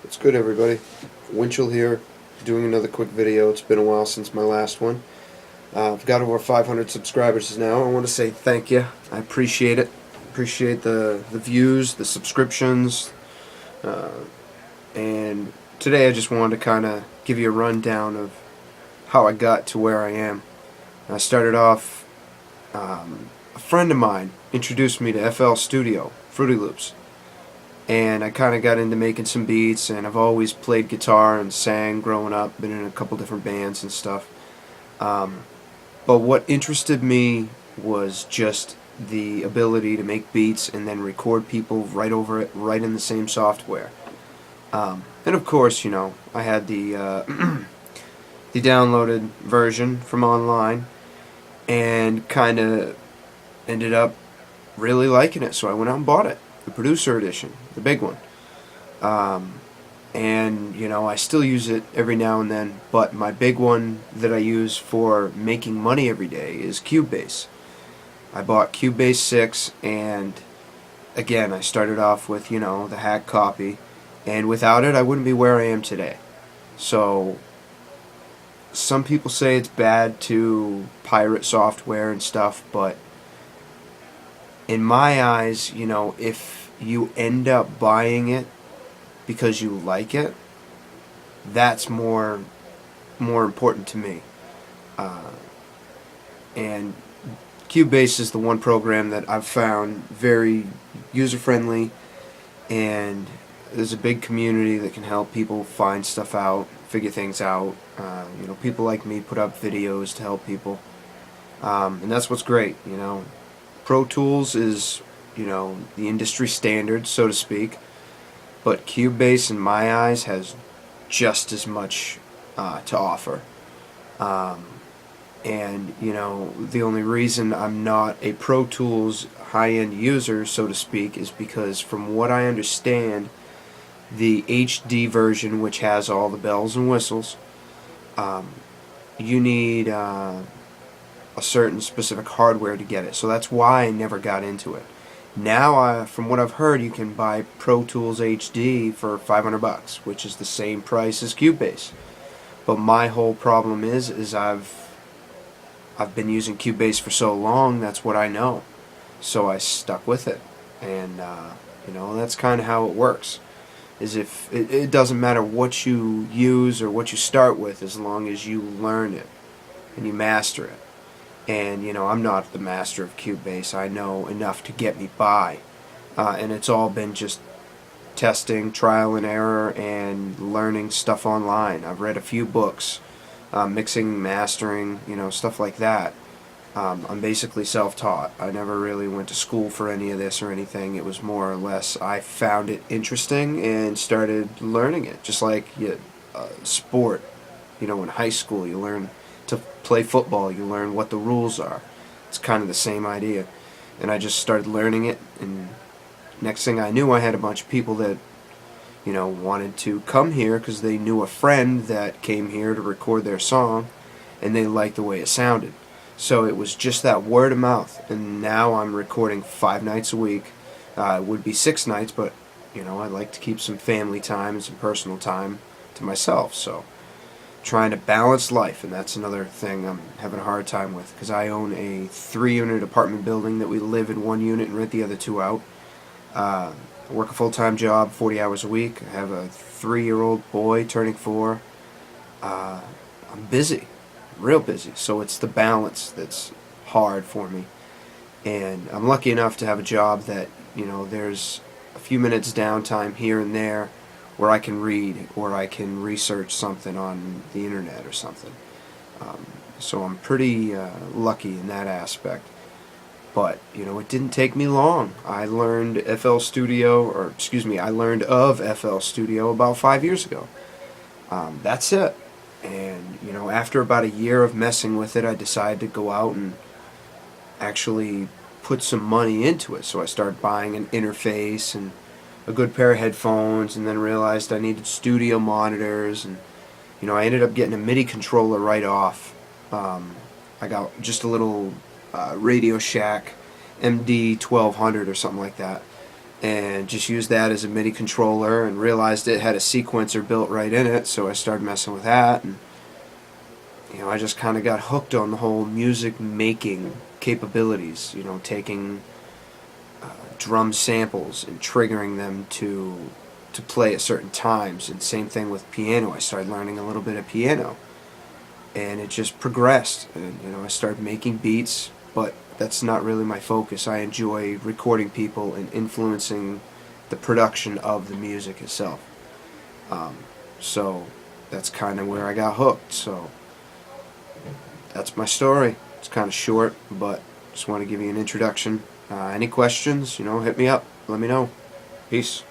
What's good, everybody? Winchell here, doing another quick video. It's been a while since my last one. I've got over 500 subscribers now. I want to say thank you. I appreciate it. Appreciate the views, the subscriptions, and today I just wanted to kind of give you a rundown of how I got to where I am. I started off, a friend of mine introduced me to FL Studio, Fruity Loops. And I kind of got into making some beats, and I've always played guitar and sang growing up, been in a couple different bands and stuff. But what interested me was just the ability to make beats and then record people right over it, right in the same software. And of course, you know, I had the the downloaded version from online, and kind of ended up really liking it, so I went out and bought it. The producer edition, the big one. And you know, I still use it every now and then, but my big one that I use for making money every day is Cubase. I bought Cubase 6, and again, I started off with, you know, the hack copy, and without it I wouldn't be where I am today. So some people say it's bad to pirate software and stuff, but in my eyes, you know, if you end up buying it because you like it, that's more important to me. And Cubase is the one program that I've found very user-friendly, and there's a big community that can help people find stuff out, figure things out. You know, people like me put up videos to help people, and that's what's great. You know, Pro Tools is, you know, the industry standard, so to speak, but Cubase, in my eyes, has just as much to offer. And you know, the only reason I'm not a Pro Tools high-end user, so to speak, is because from what I understand, the HD version, which has all the bells and whistles, you need a certain specific hardware to get it. So that's why I never got into it. Now, from what I've heard, you can buy Pro Tools HD for $500, which is the same price as Cubase. But my whole problem is I've been using Cubase for so long, that's what I know. So I stuck with it, and you know, that's kind of how it works. Is if it doesn't matter what you use or what you start with, as long as you learn it and you master it. And you know, I'm not the master of Cubase. I know enough to get me by, and it's all been just testing, trial and error, and learning stuff online. I've read a few books, mixing, mastering, you know, stuff like that. I'm basically self-taught. I never really went to school for any of this or anything. It was more or less I found it interesting and started learning it. Just like sport, you know, in high school you learn to play football, you learn what the rules are. It's kind of the same idea. And I just started learning it, and next thing I knew, I had a bunch of people that, you know, wanted to come here because they knew a friend that came here to record their song, and they liked the way it sounded. So it was just that word of mouth, and now I'm recording 5 nights a week. It would be 6 nights, but you know, I like to keep some family time and some personal time to myself. So trying to balance life, and that's another thing I'm having a hard time with, because I own a 3-unit apartment building that we live in 1 unit and rent the other 2 out. I work a full-time job, 40 hours a week. I have a 3-year-old boy turning 4. I'm busy, real busy, so it's the balance that's hard for me. And I'm lucky enough to have a job that, you know, there's a few minutes downtime here and there where I can read or I can research something on the internet or something. So I'm pretty lucky in that aspect. But, you know, it didn't take me long. I learned FL Studio, or excuse me, I learned of FL Studio about 5 years ago. That's it. And, you know, after about a year of messing with it, I decided to go out and actually put some money into it. So I started buying an interface and a good pair of headphones, and then realized I needed studio monitors, and you know, I ended up getting a MIDI controller right off. I got just a little Radio Shack MD 1200 or something like that, and just used that as a MIDI controller, and realized it had a sequencer built right in it, so I started messing with that, and I just kind of got hooked on the whole music making capabilities, taking drum samples and triggering them to play at certain times. And same thing with piano. I started learning a little bit of piano, and it just progressed. And I started making beats, but that's not really my focus. I enjoy recording people and influencing the production of the music itself. So that's kind of where I got hooked. So that's my story. It's kind of short, but just want to give you an introduction. Any questions, hit me up. Let me know. Peace.